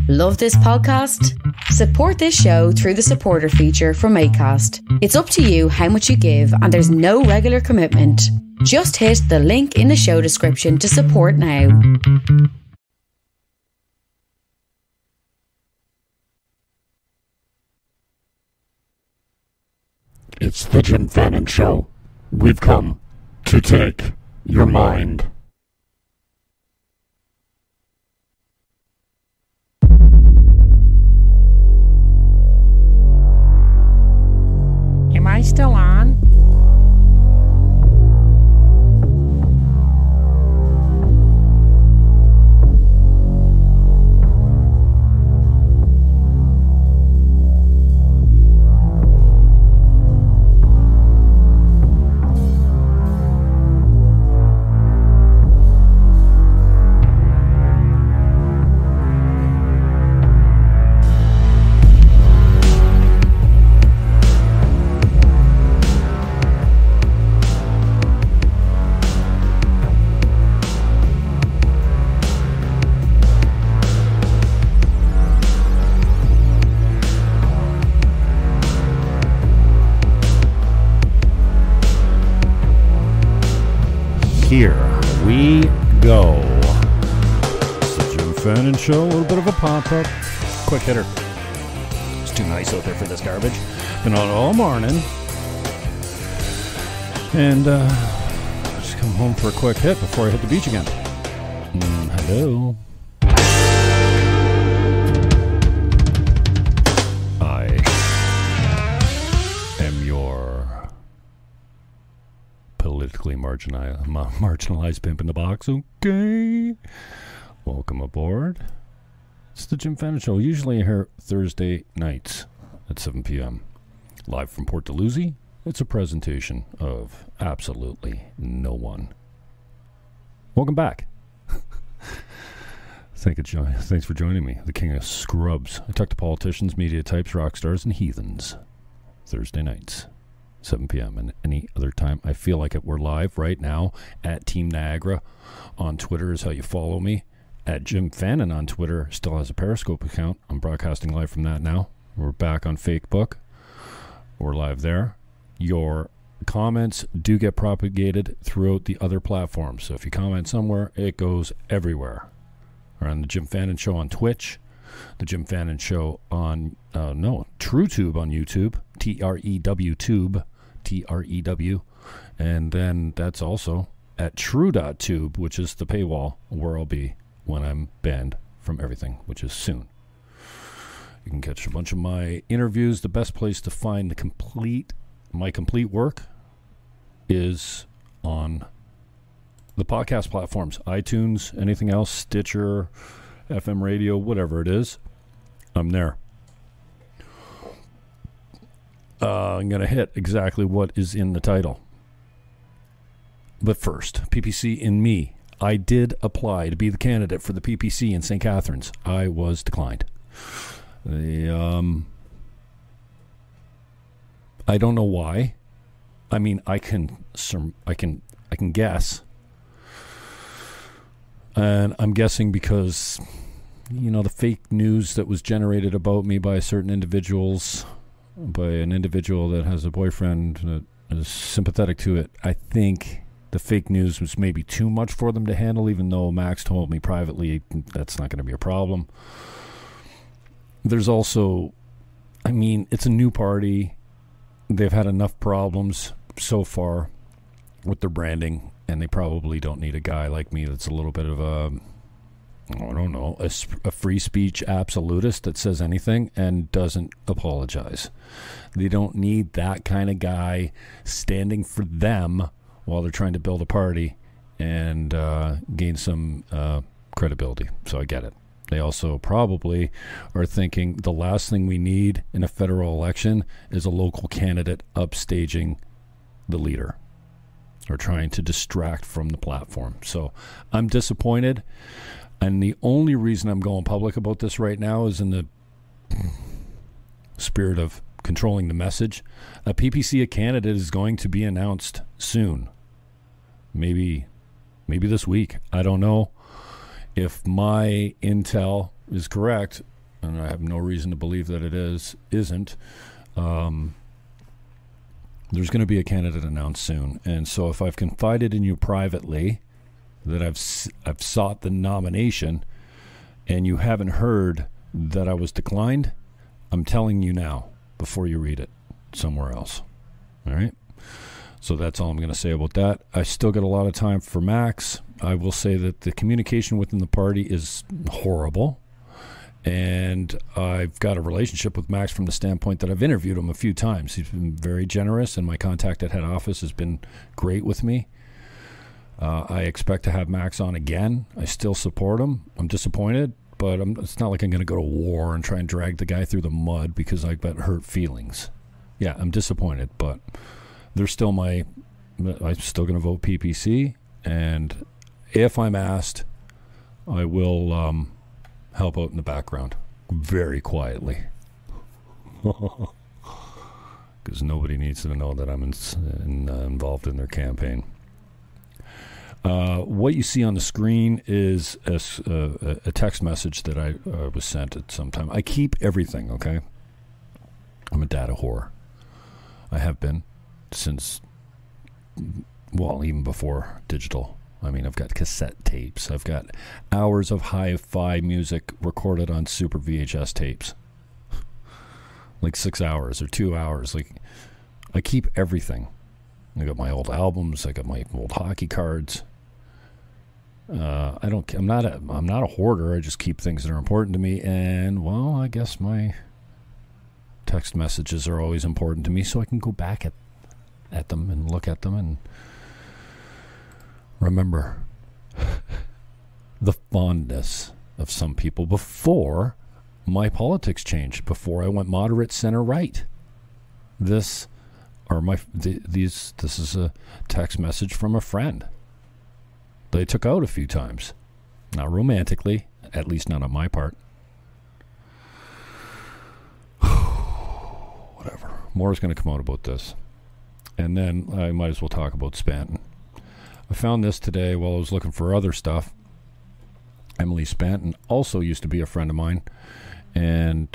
Love this podcast? Support this show through the supporter feature from Acast. It's up to you how much you give, and there's no regular commitment. Just hit the link in the show description to support now. It's the Jim Fannon Show. We've come to take your mind. Am I still on? Here we go. It's the Jim Fannon Show. A little bit of a pop-up. Quick hitter. It's too nice out there for this garbage. Been on all morning. And just come home for a quick hit before I hit the beach again. Hello. I am your politically marginalized pimp in the box. Okay. Welcome aboard. It's the Jim Fannon Show. Usually here Thursday nights at 7 p.m. Live from Port Dalhousie. It's a presentation of absolutely no one. Welcome back. Thanks for joining me. The king of scrubs. I talk to politicians, media types, rock stars, and heathens. Thursday nights. 7 p.m. and any other time I feel like it. We're live right now at Team Niagara on Twitter is how you follow me. At Jim Fannon on Twitter still has a Periscope account. I'm broadcasting live from that now. We're back on Facebook. We're live there. Your comments do get propagated throughout the other platforms. So if you comment somewhere, it goes everywhere. We're on the Jim Fannon Show on Twitch. The Jim Fannon Show on, TrueTube on YouTube. TREW Tube. TREW, and then that's also at true.tube, which is the paywall where I'll be when I'm banned from everything, which is soon. You can catch a bunch of my interviews. The best place to find my complete work is on the podcast platforms, iTunes, anything else, Stitcher, FM radio, whatever it is, I'm there. I'm going to hit exactly what is in the title. But first, PPC and me. I did apply to be the candidate for the PPC in St. Catharines. I was declined. I don't know why. I mean, I can guess. And I'm guessing because, the fake news that was generated about me by certain individuals, by an individual that has a boyfriend that is sympathetic to it. I think the fake news was maybe too much for them to handle, even though Max told me privately that's not going to be a problem. There's also, it's a new party. They've had enough problems so far with their branding, and they probably don't need a guy like me that's a little bit of a free speech absolutist that says anything and doesn't apologize. They don't need that kind of guy standing for them while they're trying to build a party and gain some credibility. So I get it. They also probably are thinking the last thing we need in a federal election is a local candidate upstaging the leader or trying to distract from the platform. So I'm disappointed. And the only reason I'm going public about this right now is in the spirit of controlling the message. A PPC candidate is going to be announced soon. Maybe this week. I don't know. If my intel is correct, and I have no reason to believe that it isn't. There's going to be a candidate announced soon. And so if I've confided in you privately that I've sought the nomination and you haven't heard that I was declined, I'm telling you now before you read it somewhere else. All right? So that's all I'm going to say about that. I still got a lot of time for Max. I will say that the communication within the party is horrible. And I've got a relationship with Max from the standpoint that I've interviewed him a few times. He's been very generous, and my contact at head office has been great with me. I expect to have Max on again. I still support him. I'm disappointed, but it's not like I'm going to go to war and try and drag the guy through the mud because I've got hurt feelings. Yeah, I'm disappointed, but they're still I'm still going to vote PPC, and if I'm asked, I will help out in the background very quietly, because nobody needs to know that I'm involved in their campaign. What you see on the screen is a text message that I was sent at some time. I keep everything, okay? I'm a data whore. I have been since, well, even before digital. I mean, I've got cassette tapes. I've got hours of hi-fi music recorded on super VHS tapes. Like 6 hours or 2 hours. Like, I keep everything. I got my old albums. I got my old hockey cards. I'm not a hoarder. I just keep things that are important to me. And, well, I guess my text messages are always important to me, so I can go back at them and look at them and remember the fondness of some people before my politics changed, before I went moderate, center, right. This is a text message from a friend they took out a few times. Not romantically, at least not on my part. Whatever. More is going to come out about this. And then I might as well talk about Spanton. I found this today while I was looking for other stuff. Emily Spanton also used to be a friend of mine. And,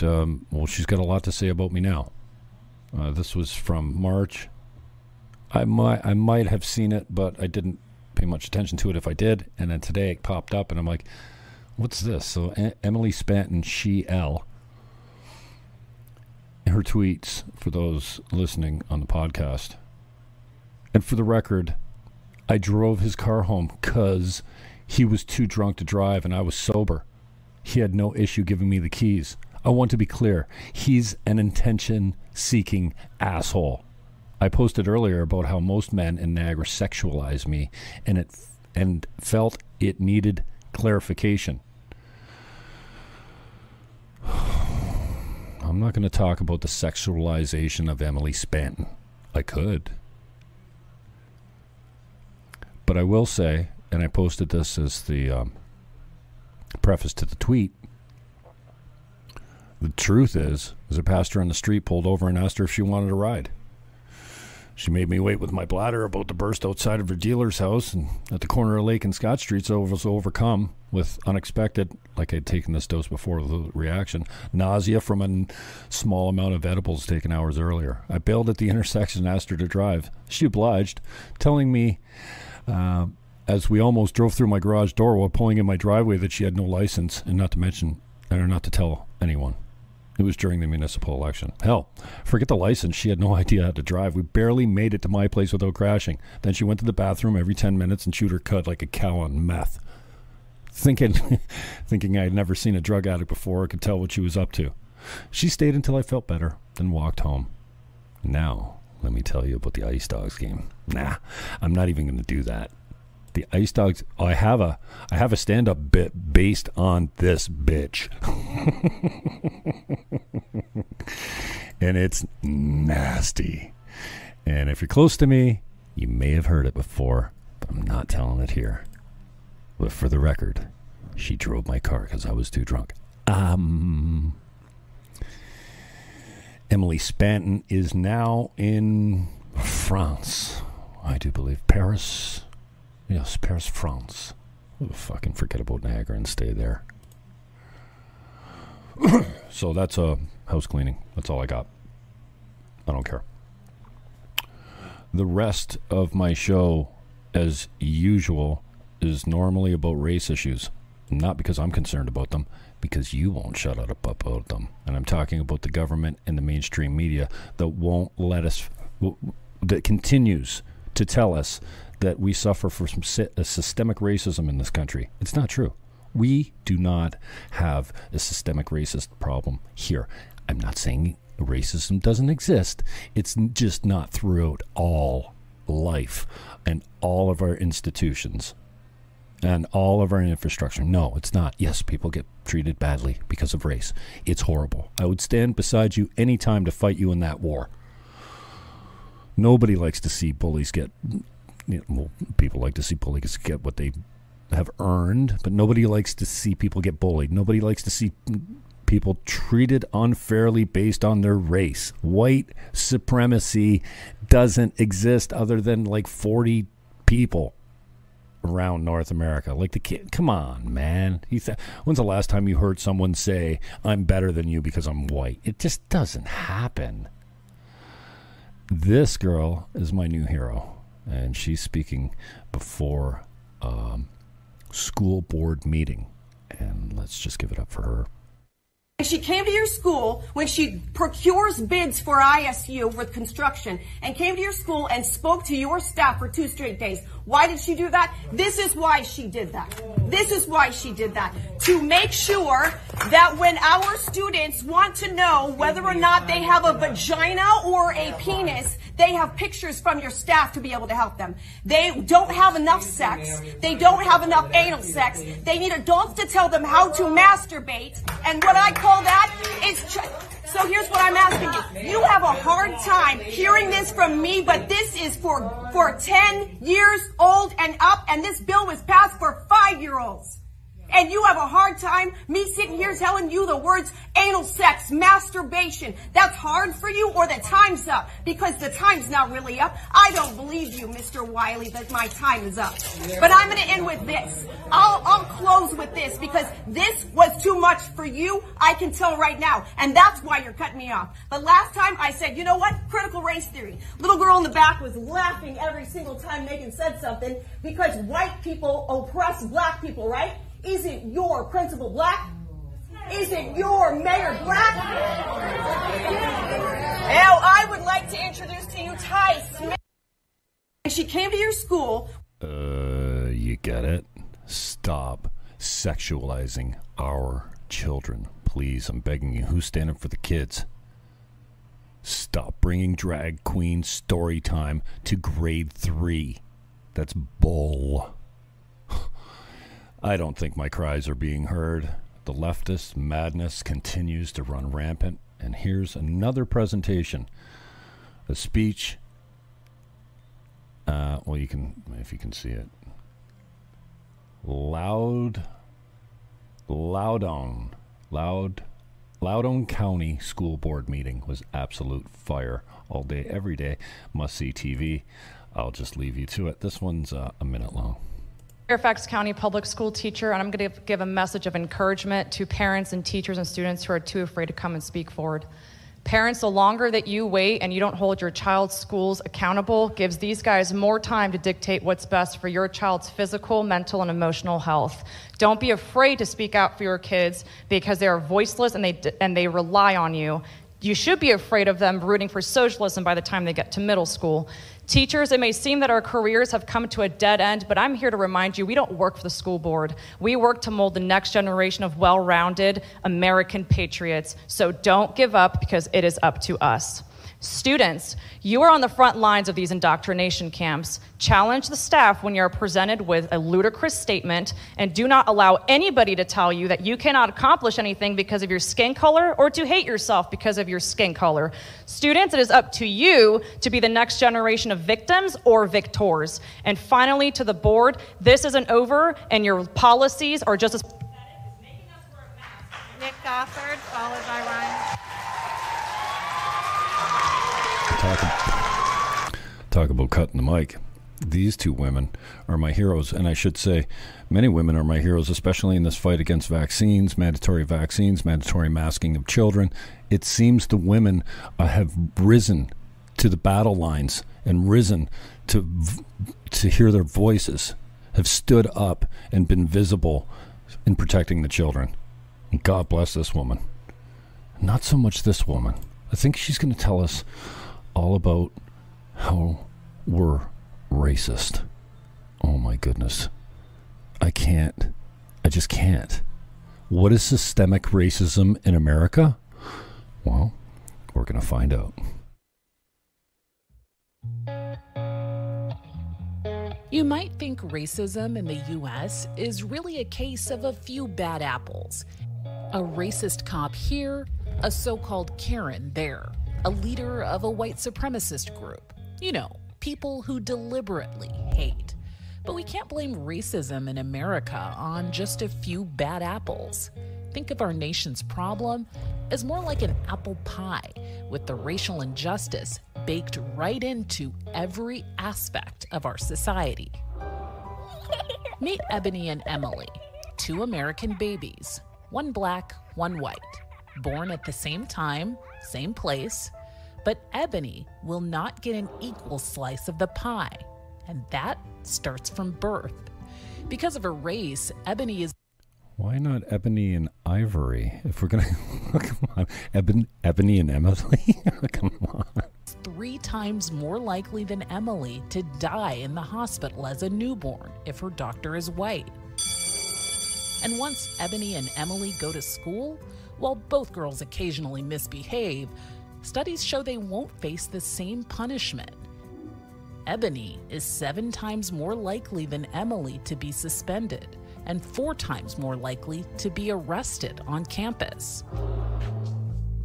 well, she's got a lot to say about me now. This was from March. I might have seen it, but I didn't pay much attention to it if I did. And then today it popped up, and I'm like, what's this? So Emily Spanton, she-L. Her tweets, for those listening on the podcast. And for the record, I drove his car home because he was too drunk to drive and I was sober. He had no issue giving me the keys. I want to be clear. He's an attention-seeking asshole. I posted earlier about how most men in Niagara sexualize me, and felt it needed clarification. I'm not going to talk about the sexualization of Emily Spanton. I could. But I will say, and I posted this as the preface to the tweet, the truth is a pastor on the street pulled over and asked her if she wanted a ride. She made me wait with my bladder about to burst outside of her dealer's house, and at the corner of Lake and Scott Streets, I was overcome with unexpected, like I'd taken this dose before, the reaction, nausea from a small amount of edibles taken hours earlier. I bailed at the intersection and asked her to drive. She obliged, telling me, as we almost drove through my garage door while pulling in my driveway, that she had no license, and not to tell anyone. It was during the municipal election. Hell, forget the license. She had no idea how to drive. We barely made it to my place without crashing. Then she went to the bathroom every 10 minutes and chewed her cud like a cow on meth. Thinking I had never seen a drug addict before, I could tell what she was up to. She stayed until I felt better, then walked home. Now, let me tell you about the Ice Dogs game. Nah, I'm not even going to do that. The Ice Dogs, I have a stand-up bit based on this bitch. And it's nasty. And if you're close to me, you may have heard it before, but I'm not telling it here. But for the record, she drove my car because I was too drunk. Emily Spanton is now in France. I do believe Paris. Yes, Paris, France. We'll fucking forget about Niagara and stay there. So that's house cleaning. That's all I got. I don't care. The rest of my show, as usual, is normally about race issues. Not because I'm concerned about them, because you won't shut up about them. And I'm talking about the government and the mainstream media that won't let us, that continues to tell us that we suffer from a systemic racism in this country. It's not true. We do not have a systemic racist problem here. I'm not saying racism doesn't exist. It's just not throughout all life and all of our institutions and all of our infrastructure. No, it's not. Yes, people get treated badly because of race. It's horrible. I would stand beside you any time to fight you in that war. Nobody likes to see bullies get, well, people like to see bullies get what they have earned, but nobody likes to see people get bullied. Nobody likes to see people treated unfairly based on their race. White supremacy doesn't exist other than like 40 people around North America. Like the kid, come on, man. When's the last time you heard someone say, I'm better than you because I'm white? It just doesn't happen. This girl is my new hero, and she's speaking before school board meeting, and let's just give it up for her. She came to your school when she procures bids for ISU with construction and came to your school and spoke to your staff for 2 straight days. Why did she do that? This is why she did that. This is why she did that. To make sure that when our students want to know whether or not they have a vagina or a penis, they have pictures from your staff to be able to help them. They don't have enough sex. They don't have enough anal sex. They need adults to tell them how to masturbate. And what I call that is... So here's what I'm asking you. You have a hard time hearing this from me, but this is for 10 years old and up, and this bill was passed for 5-year-olds. And you have a hard time me sitting here telling you the words anal sex, masturbation. That's hard for you, or the time's up? Because the time's not really up. I don't believe you, Mr. Wiley, that my time is up. But I'm going to end with this. I'll close with this because this was too much for you. I can tell right now. And that's why you're cutting me off. But last time I said, you know what? Critical race theory. Little girl in the back was laughing every single time Megan said something because white people oppress black people, right? Isn't your principal black? Isn't your mayor black? Now, I would like to introduce to you Ty Smith. She came to your school. You get it? Stop sexualizing our children. Please, I'm begging you. Who's standing for the kids? Stop bringing drag queen story time to grade 3. That's bull. I don't think my cries are being heard. The leftist madness continues to run rampant. And here's another presentation. A speech. Well, you can, if you can see it. Loudoun County School Board meeting was absolute fire all day, every day. Must see TV. I'll just leave you to it. This one's a minute long. Fairfax County public school teacher, and I'm going to give a message of encouragement to parents and teachers and students who are too afraid to come and speak forward. Parents, the longer that you wait and you don't hold your child's schools accountable gives these guys more time to dictate what's best for your child's physical, mental, and emotional health. Don't be afraid to speak out for your kids because they are voiceless and they rely on you. You should be afraid of them rooting for socialism by the time they get to middle school. Teachers, it may seem that our careers have come to a dead end, but I'm here to remind you we don't work for the school board. We work to mold the next generation of well-rounded American patriots. So don't give up because it is up to us. Students, you are on the front lines of these indoctrination camps. Challenge the staff when you're presented with a ludicrous statement, and do not allow anybody to tell you that you cannot accomplish anything because of your skin color or to hate yourself because of your skin color. Students, it is up to you to be the next generation of victims or victors. And finally, to the board, this isn't over, and your policies are just as pathetic as making us wear a mask. Nick Goffard, followed by Ryan. Talk about cutting the mic. These two women are my heroes, and I should say many women are my heroes, especially in this fight against vaccines, mandatory masking of children. It seems the women have risen to the battle lines and risen to hear their voices, have stood up and been visible in protecting the children. And God bless this woman. Not so much this woman. I think she's going to tell us all about how we're racist. Oh my goodness. I just can't. What is systemic racism in America? Well, we're going to find out. You might think racism in the U.S. is really a case of a few bad apples. A racist cop here, a so-called Karen there, a leader of a white supremacist group. You know, people who deliberately hate. But we can't blame racism in America on just a few bad apples. Think of our nation's problem as more like an apple pie, with the racial injustice baked right into every aspect of our society. Meet Ebony and Emily, two American babies, one black, one white, born at the same time, same place, but Ebony will not get an equal slice of the pie, and that starts from birth. Because of her race, Ebony is... Why not Ebony and Ivory? If we're going to... Come on. Ebony and Emily? Come on. 3 times more likely than Emily to die in the hospital as a newborn if her doctor is white. And once Ebony and Emily go to school, while both girls occasionally misbehave, studies show they won't face the same punishment. Ebony is 7 times more likely than Emily to be suspended, and 4 times more likely to be arrested on campus.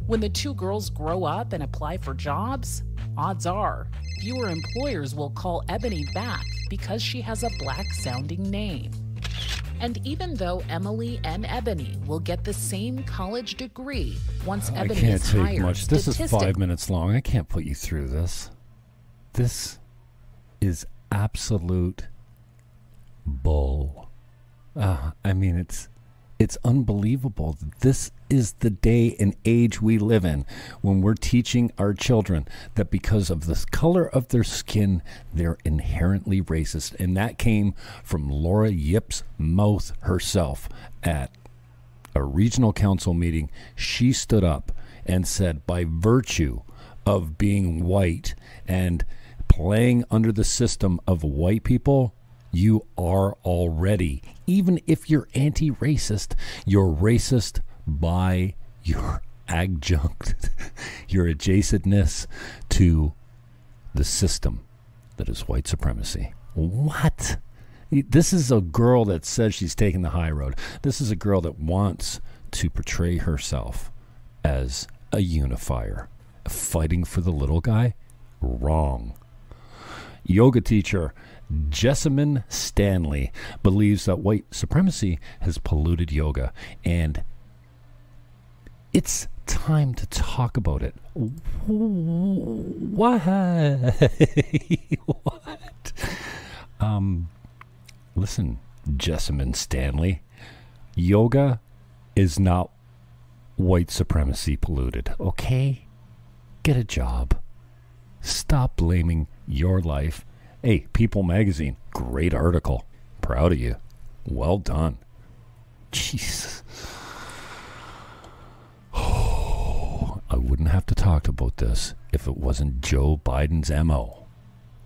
When the two girls grow up and apply for jobs, odds are fewer employers will call Ebony back because she has a black-sounding name. And even though Emily and Ebony will get the same college degree once Ebony is hired, I can't take much. This is 5 minutes long. I can't put you through this. This is absolute bull. I mean, it's unbelievable. This is the day and age we live in when we're teaching our children that because of the color of their skin, they're inherently racist. And that came from Laura Yip's mouth herself at a regional council meeting. She stood up and said, by virtue of being white and playing under the system of white people, you are already, even if you're anti-racist, you're racist by your adjunct, your adjacentness to the system that is white supremacy. What? This is a girl that says she's taking the high road. This is a girl that wants to portray herself as a unifier, fighting for the little guy. Wrong. Yoga teacher Jessamine Stanley believes that white supremacy has polluted yoga, and it's time to talk about it. What? What? Listen, Jessamine Stanley, yoga is not white supremacy polluted, okay? Get a job. Stop blaming your life. Hey, People Magazine, great article. Proud of you. Well done. Jesus. Oh, I wouldn't have to talk about this if it wasn't Joe Biden's MO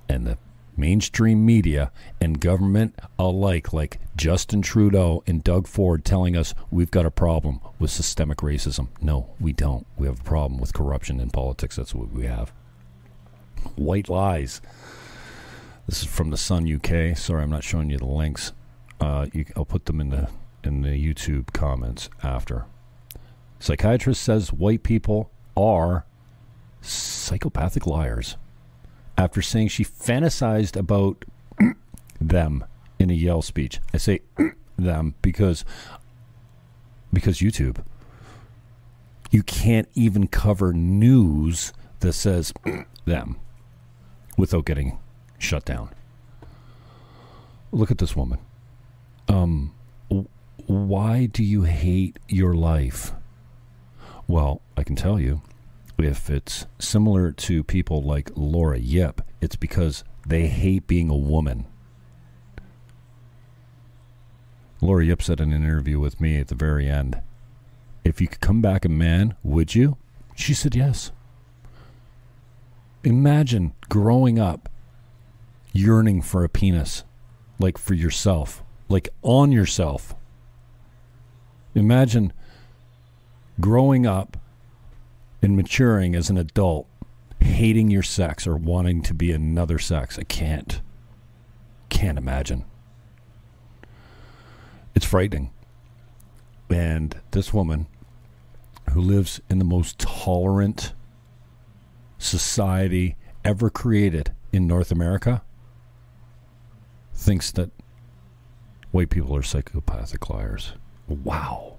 and the mainstream media and government alike, like Justin Trudeau and Doug Ford, telling us we've got a problem with systemic racism. No, we don't. We have a problem with corruption in politics. That's what we have. White lies. This is from the Sun UK. Sorry, I'm not showing you the links. I'll put them in the YouTube comments after. Psychiatrist says white people are psychopathic liars after saying she fantasized about them in a Yale speech. I say them because YouTube. You can't even cover news that says them without getting shut down. Look at this woman. Why do you hate your life? Well, I can tell you, if it's similar to people like Laura Yip, it's because they hate being a woman. Laura Yip said in an interview with me at the very end, if you could come back a man, would you? She said yes. Imagine growing up yearning for a penis, like for yourself, like on yourself. Imagine growing up and maturing as an adult, hating your sex or wanting to be another sex. I can't imagine. It's frightening. And this woman, who lives in the most tolerant society ever created in North America, thinks that white people are psychopathic liars. Wow.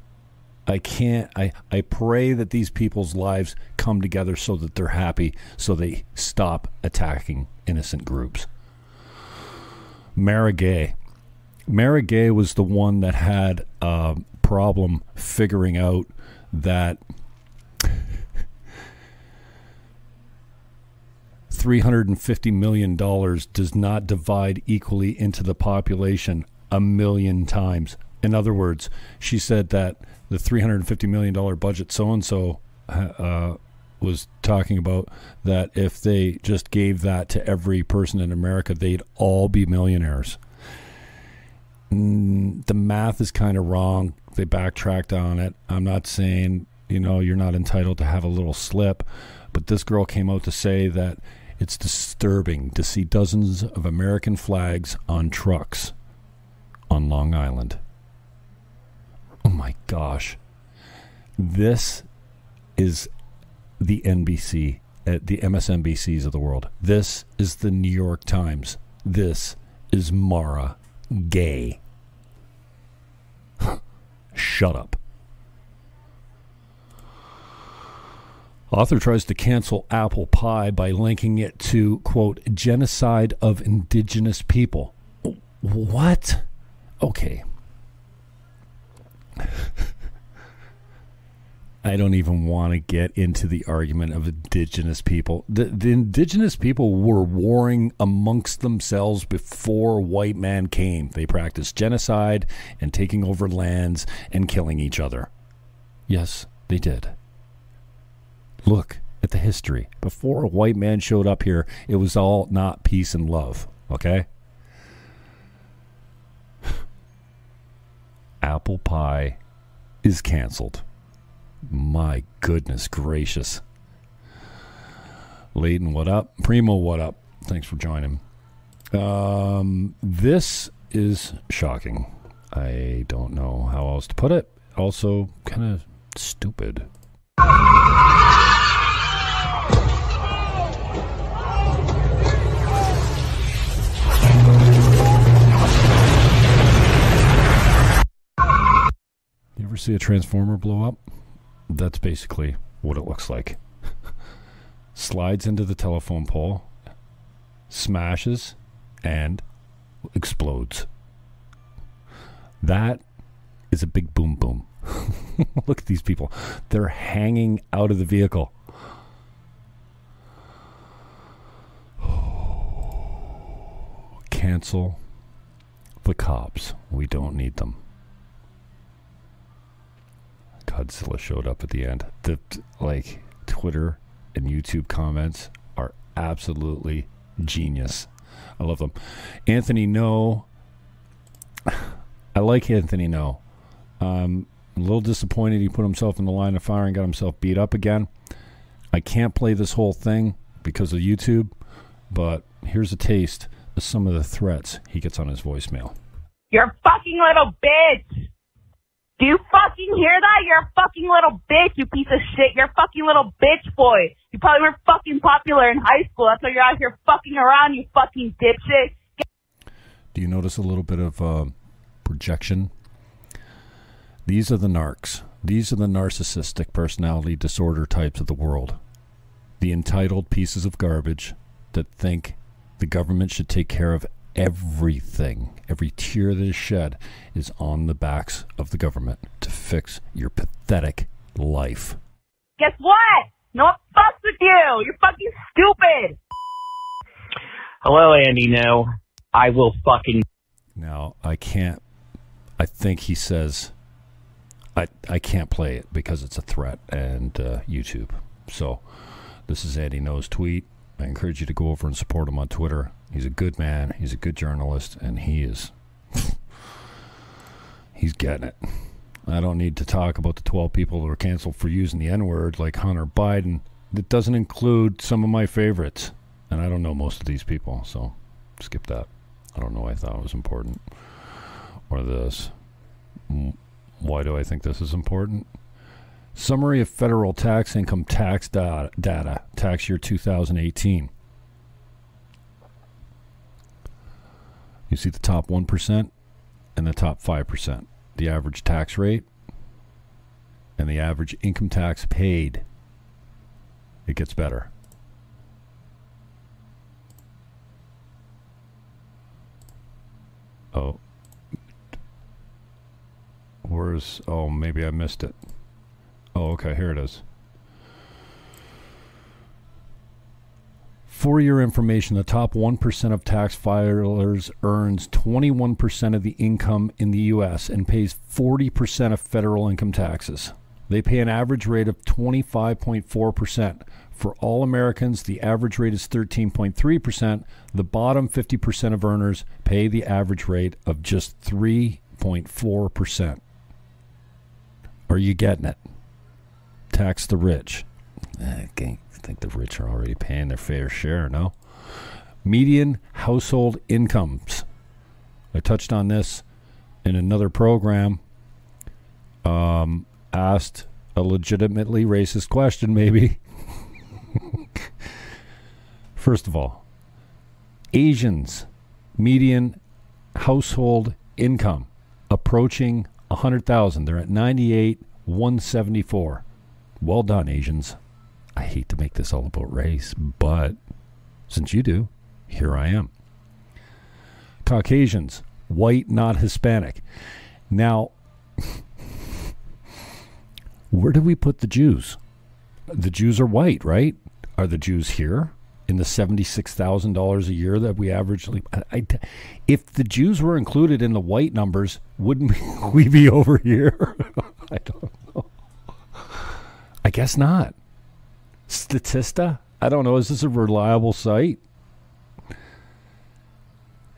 I pray that these people's lives come together so that they're happy, so they stop attacking innocent groups. Mara Gay. Mara Gay was the one that had a problem figuring out that $350 million does not divide equally into the population 1 million times. In other words, she said that the $350 million budget so-and-so was talking about, that if they just gave that to every person in America, they'd all be millionaires. The math is kind of wrong. They backtracked on it. I'm not saying, you're not entitled to have a little slip, but this girl came out to say that it's disturbing to see dozens of American flags on trucks on Long Island. Oh my gosh. This is the NBC, the MSNBCs of the world. This is the New York Times. This is Mara Gay. Shut up. Author tries to cancel apple pie by linking it to, quote, genocide of indigenous people. What? Okay. I don't even want to get into the argument of indigenous people. The indigenous people were warring amongst themselves before white man came. They practiced genocide and taking over lands and killing each other. Yes, they did. Look at the history. Before a white man showed up here, it was all not peace and love, okay? Apple pie is canceled. My goodness gracious. Layden, what up? Primo, what up? Thanks for joining. This is shocking. I don't know how else to put it. Also, kind of stupid. You ever see a transformer blow up? That's basically what it looks like. Slides into the telephone pole, smashes, and explodes. That is a big boom boom. Look at these people. They're hanging out of the vehicle. Cancel the cops. We don't need them. Godzilla showed up at the end. The Twitter and YouTube comments are absolutely genius. I love them. Anthony No. I like Anthony No. I'm a little disappointed he put himself in the line of fire and got himself beat up again. I can't play this whole thing because of YouTube, but here's a taste of some of the threats he gets on his voicemail. You're a fucking little bitch. Do you fucking hear that? You're a fucking little bitch, you piece of shit. You're a fucking little bitch boy. You probably were fucking popular in high school. That's why you're out here fucking around, you fucking dipshit. Do you notice a little bit of projection? These are the narcs. These are the narcissistic personality disorder types of the world. The entitled pieces of garbage that think the government should take care of everything, every tear that is shed is on the backs of the government to fix your pathetic life. Guess what? No one fucks with you. You're fucking stupid. Hello, Andy. No, I will fucking... Now, I think he says, I can't play it because it's a threat and YouTube. So, this is Andy No's tweet. I encourage you to go over and support him on Twitter. He's a good man. He's a good journalist, and he's getting it. I don't need to talk about the 12 people that were canceled for using the N-word like Hunter Biden. That doesn't include some of my favorites. And I don't know most of these people, so skip that. I don't know why I thought it was important. Or this. Why do I think this is important? Summary of federal tax income tax data, tax year 2018. You see the top 1% and the top 5%. The average tax rate and the average income tax paid. It gets better. Oh. Maybe I missed it. Oh, okay, here it is. For your information, the top 1% of tax filers earns 21% of the income in the U.S. and pays 40% of federal income taxes. They pay an average rate of 25.4%. For all Americans, the average rate is 13.3%. The bottom 50% of earners pay the average rate of just 3.4%. Are you getting it? Tax the rich. I think the rich are already paying their fair share, no? Median household incomes. I touched on this in another program. Asked a legitimately racist question, maybe. First of all, Asians, median household income approaching 100,000. They're at 98,174. Well done, Asians. I hate to make this all about race, but since you do, here I am. Caucasians, white, not Hispanic. Now, where do we put the Jews? The Jews are white, right? Are the Jews here in the $76,000 a year that we average? If the Jews were included in the white numbers, wouldn't we be over here? I don't know. I guess not. Statista? I don't know. Is this a reliable site?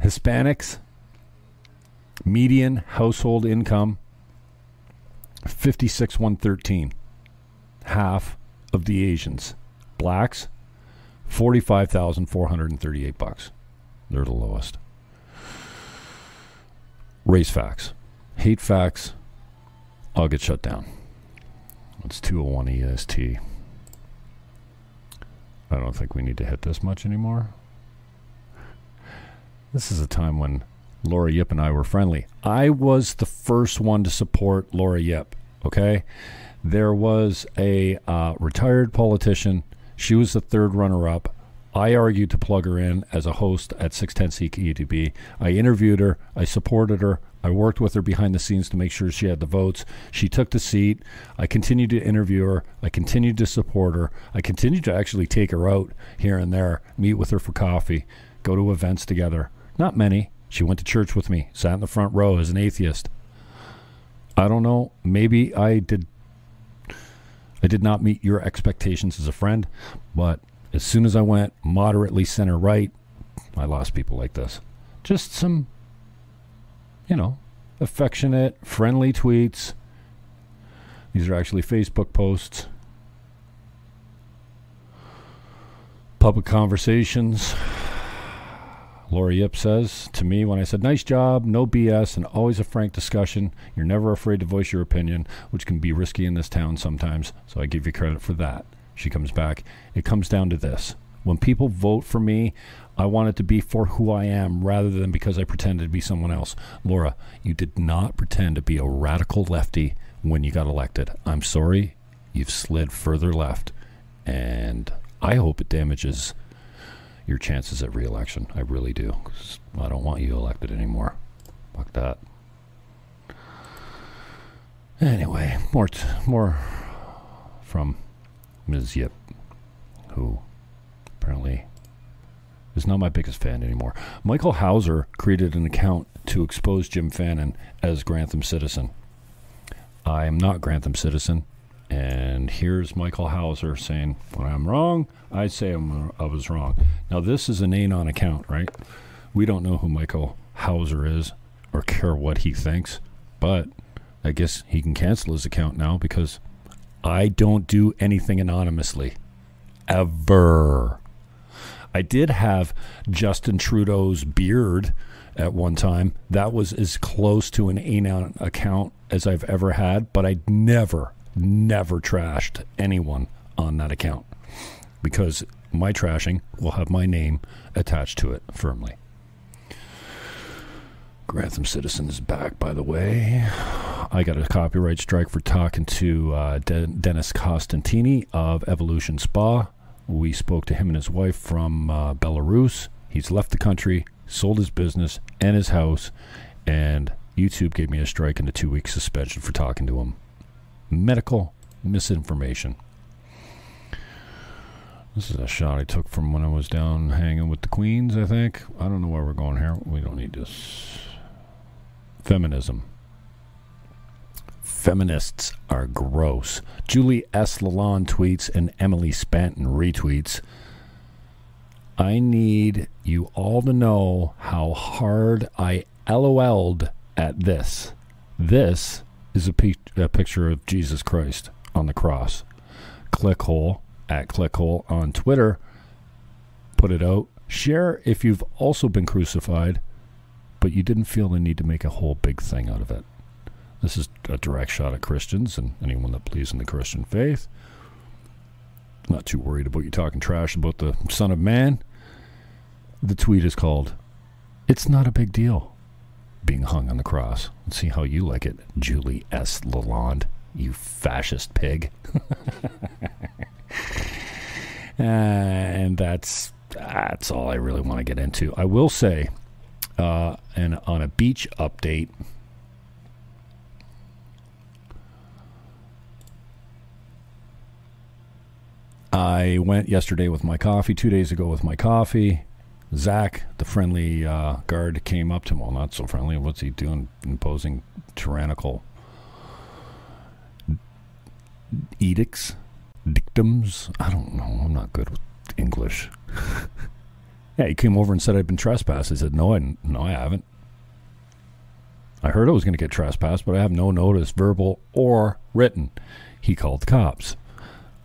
Hispanics, median household income, 56,113. Half of the Asians. Blacks, $45,438. They're the lowest. Race facts. Hate facts. I'll get shut down. It's 2:01 EST. I don't think we need to hit this much anymore. This is a time when Laura Yip and I were friendly. I was the first one to support Laura Yip, okay? There was a retired politician. She was the third runner-up. I argued to plug her in as a host at 610 CKUTB. I interviewed her. I supported her. I worked with her behind the scenes to make sure she had the votes. She took the seat. I continued to interview her. I continued to support her. I continued to actually take her out here and there, meet with her for coffee, go to events together. Not many. She went to church with me, sat in the front row as an atheist. I don't know. Maybe I did not meet your expectations as a friend, but as soon as I went moderately center-right, I lost people like this. Just some, affectionate, friendly tweets. These are actually Facebook posts. Public conversations. Laura Yip says to me when I said, nice job, no BS, and always a frank discussion. You're never afraid to voice your opinion, which can be risky in this town sometimes, so I give you credit for that. She comes back. It comes down to this. When people vote for me, I want it to be for who I am rather than because I pretended to be someone else. Laura, you did not pretend to be a radical lefty when you got elected. I'm sorry. You've slid further left. And I hope it damages your chances at re-election. I really do. 'Cause I don't want you elected anymore. Fuck that. Anyway, more from Ms. Yip, who apparently is not my biggest fan anymore. Michael Hauser created an account to expose Jim Fannon as Grantham Citizen. I am not Grantham Citizen, and here's Michael Hauser saying, when I'm wrong, I say I was wrong. Now, this is an Anon account, right? We don't know who Michael Hauser is or care what he thinks, but I guess he can cancel his account now because I don't do anything anonymously. Ever. I did have Justin Trudeau's beard at one time. That was as close to an Anon account as I've ever had, but I never trashed anyone on that account because my trashing will have my name attached to it firmly. Grantham Citizen is back, by the way. I got a copyright strike for talking to Dennis Costantini of Evolution Spa. We spoke to him and his wife from Belarus. He's left the country, sold his business and his house, and YouTube gave me a strike and a 2-week suspension for talking to him. Medical misinformation. This is a shot I took from when I was down hanging with the Queens, I think. I don't know where we're going here. We don't need this. Feminism. Feminists are gross. Julie S. Lalonde tweets and Emily Spanton retweets. I need you all to know how hard I LOL'd at this. This is a picture of Jesus Christ on the cross. Clickhole, at Clickhole on Twitter, put it out. Share if you've also been crucified, but you didn't feel the need to make a whole big thing out of it. This is a direct shot at Christians and anyone that believes in the Christian faith. Not too worried about you talking trash about the Son of Man. The tweet is called, "It's not a big deal being hung on the cross." Let's see how you like it, Julie S. Lalonde, you fascist pig. And that's all I really want to get into. I will say, and on a beach update, I went yesterday with my coffee, 2 days ago with my coffee. Zach, the friendly guard, came up to him. Well, not so friendly. What's he doing? Imposing tyrannical edicts, dictums. I don't know. I'm not good with English. Yeah, he came over and said I'd been trespassed. I said, no, I haven't. I heard I was going to get trespassed, but I have no notice, verbal or written. He called the cops.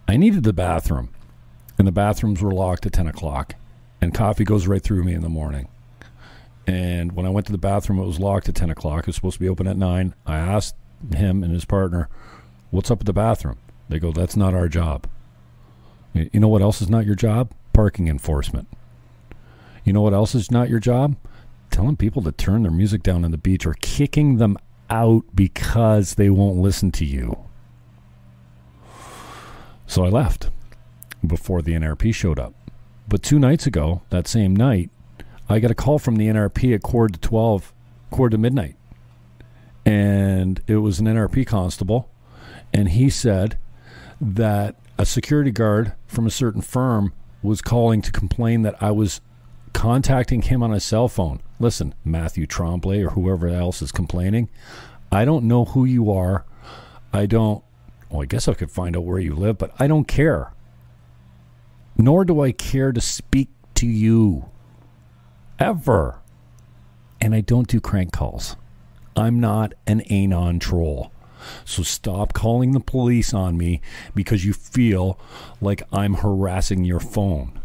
I needed the bathroom, and the bathrooms were locked at 10 o'clock, and coffee goes right through me in the morning. And when I went to the bathroom, it was locked at 10 o'clock. It was supposed to be open at 9. I asked him and his partner, what's up with the bathroom? They go, that's not our job. You know what else is not your job? Parking enforcement. You know what else is not your job? Telling people to turn their music down on the beach or kicking them out because they won't listen to you. So I left before the NRP showed up. But 2 nights ago, that same night, I got a call from the NRP at quarter to midnight. And it was an NRP constable. And he said that a security guard from a certain firm was calling to complain that I was contacting him on a cell phone. Listen, Matthew Tremblay or whoever else is complaining, I don't know who you are. Well, I guess I could find out where you live, but I don't care. Nor do I care to speak to you. Ever. And I don't do crank calls. I'm not an Anon troll. So stop calling the police on me because you feel like I'm harassing your phone.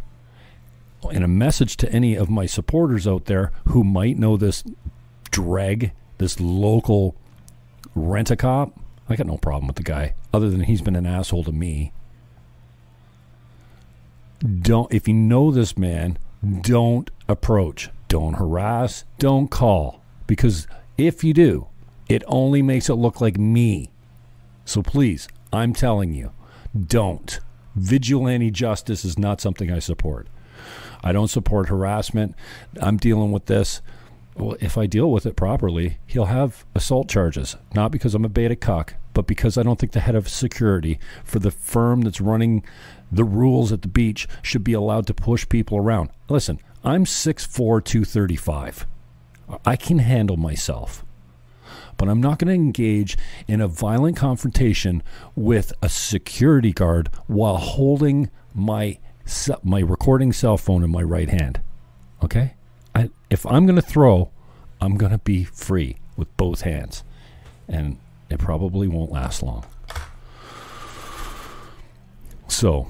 And a message to any of my supporters out there who might know this dreg, this local rent-a-cop. I got no problem with the guy, other than he's been an asshole to me. If you know this man, don't approach, don't harass, don't call. Because if you do, it only makes it look like me. So please, I'm telling you, don't. Vigilante justice is not something I support. I don't support harassment. I'm dealing with this. Well, if I deal with it properly, he'll have assault charges. Not because I'm a beta cuck, but because I don't think the head of security for the firm that's running the rules at the beach should be allowed to push people around. Listen, I'm 6'4", 235. I can handle myself. But I'm not going to engage in a violent confrontation with a security guard while holding my recording cell phone in my right hand. Okay? If I'm going to throw, I'm going to be free with both hands. And it probably won't last long. So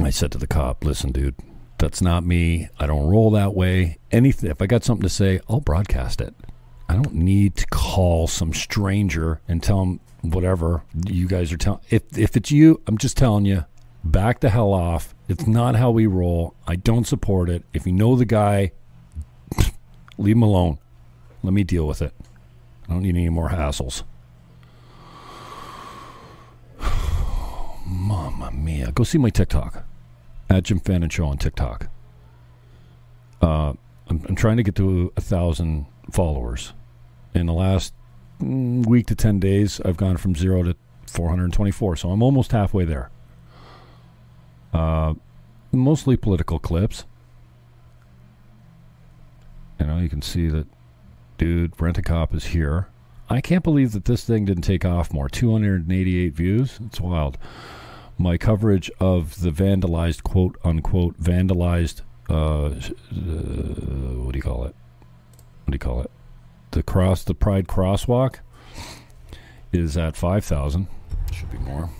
I said to the cop, listen, dude, that's not me. I don't roll that way. Anything. If I got something to say, I'll broadcast it. I don't need to call some stranger and tell them whatever you guys are telling. If it's you, I'm just telling you, back the hell off. It's not how we roll. I don't support it. If you know the guy, leave him alone. Let me deal with it. I don't need any more hassles. Mamma mia. Go see my TikTok. At Jim Fannon Show on TikTok. I'm trying to get to 1,000 followers. In the last week to 10 days, I've gone from 0 to 424. So I'm almost halfway there. Mostly political clips. You know, you can see that dude, Rent-A-Cop is here. I can't believe that this thing didn't take off more. 288 views. It's wild. My coverage of the vandalized, quote unquote, vandalized, what do you call it? What do you call it? The Pride crosswalk is at 5,000. Should be more.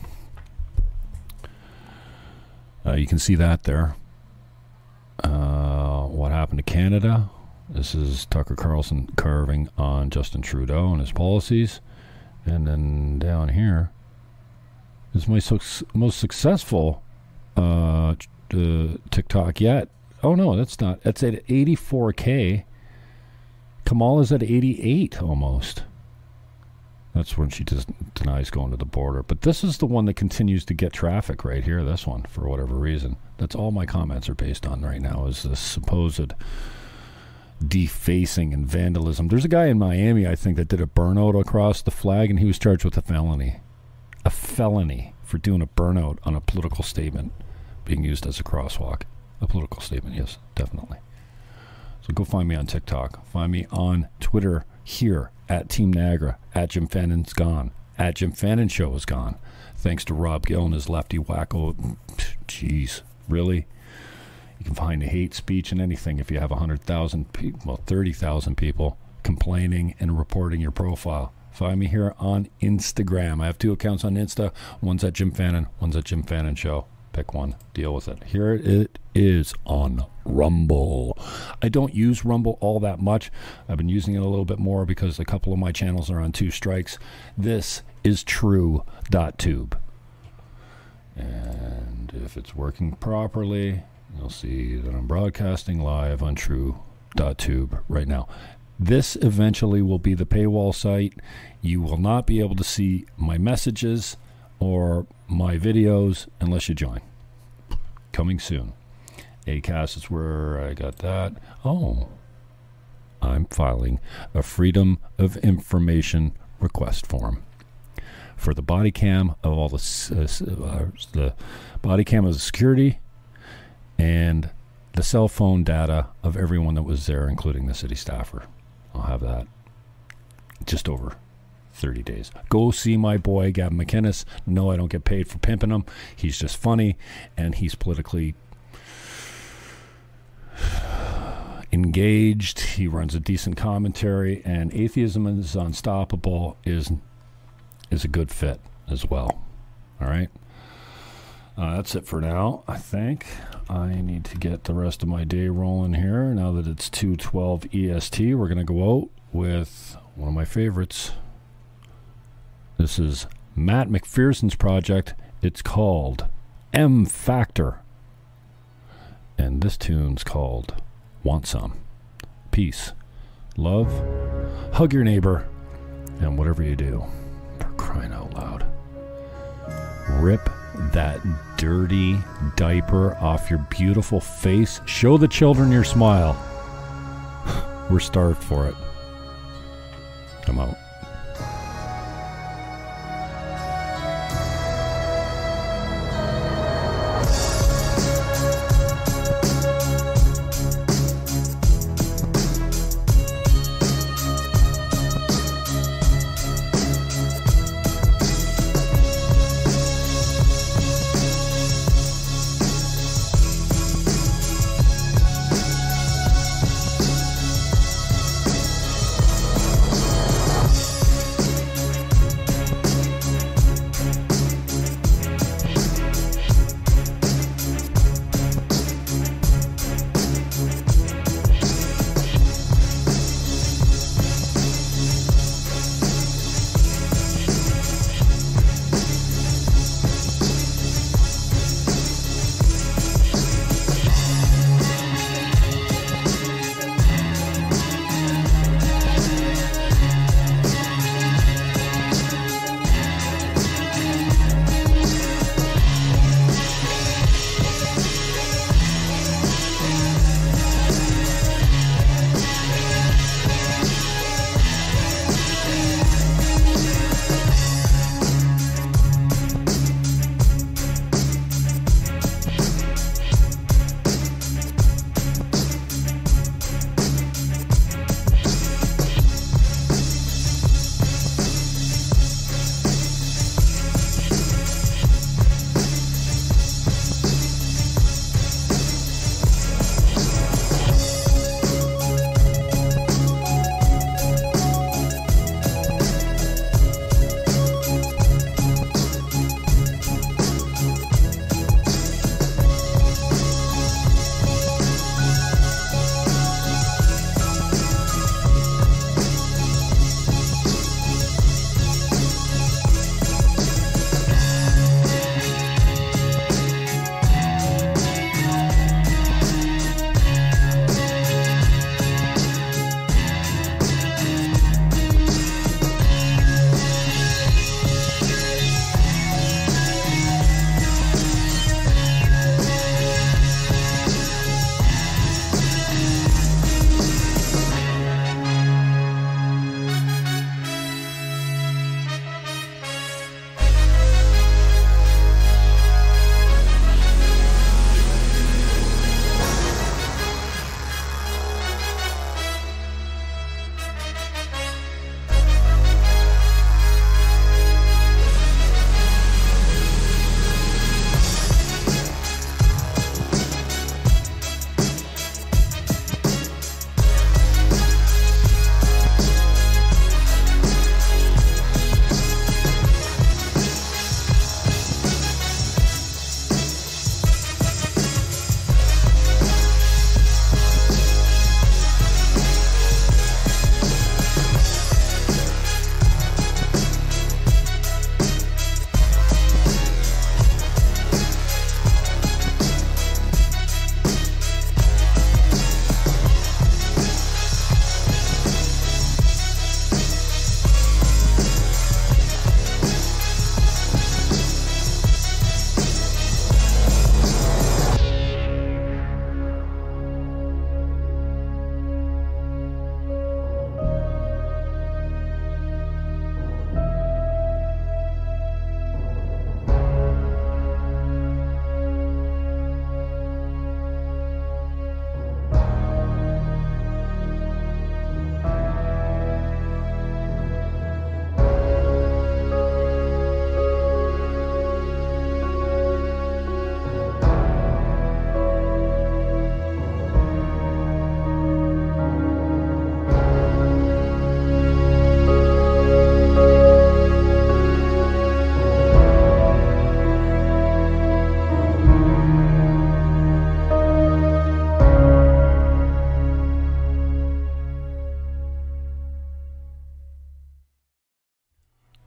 You can see that there. What happened to Canada? This is Tucker Carlson carving on Justin Trudeau and his policies. And then down here is my most successful TikTok yet. Oh, no, that's not. That's at 84K. Kamala's at 88 almost. That's when she denies going to the border. But this is the one that continues to get traffic right here, this one, for whatever reason. That's all my comments are based on right now, is this supposed defacing and vandalism. There's a guy in Miami, I think, that did a burnout across the flag, and he was charged with a felony. A felony for doing a burnout on a political statement being used as a crosswalk. A political statement, yes, definitely. So go find me on TikTok. Find me on Twitter here at Team Niagara, at Jim Fannon's gone, at Jim Fannon Show is gone. Thanks to Rob Gill and his lefty wacko. Jeez, really? You can find hate speech and anything if you have 100,000 people, well, 30,000 people complaining and reporting your profile. Find me here on Instagram. I have 2 accounts on Insta. One's at Jim Fannon, one's at Jim Fannon Show. Pick one, deal with it. Here it is on Rumble. I don't use Rumble all that much. I've been using it a little bit more because a couple of my channels are on 2 strikes. This is true.tube. And if it's working properly, you'll see that I'm broadcasting live on true.tube right now. This eventually will be the paywall site. You will not be able to see my messages or my videos unless you join. Coming soon. Acast is where I got that. Oh, I'm filing a Freedom of Information request form for the body cam of all the body cam of the security and the cell phone data of everyone that was there, including the city staffer. I'll have that just over 30 days. Go see my boy Gavin McInnes. No, I don't get paid for pimping him. He's just funny, and he's politically engaged. He runs a decent commentary, and Atheism is Unstoppable is a good fit as well. All right. That's it for now, I think. I need to get the rest of my day rolling here. Now that it's 2:12 EST, we're going to go out with one of my favorites. This is Matt McPherson's project. It's called M Factor. And this tune's called Want Some. Peace, love, hug your neighbor, and whatever you do, for crying out loud, rip that dirty diaper off your beautiful face. Show the children your smile. We're starved for it. I'm out.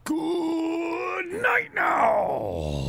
Good night now.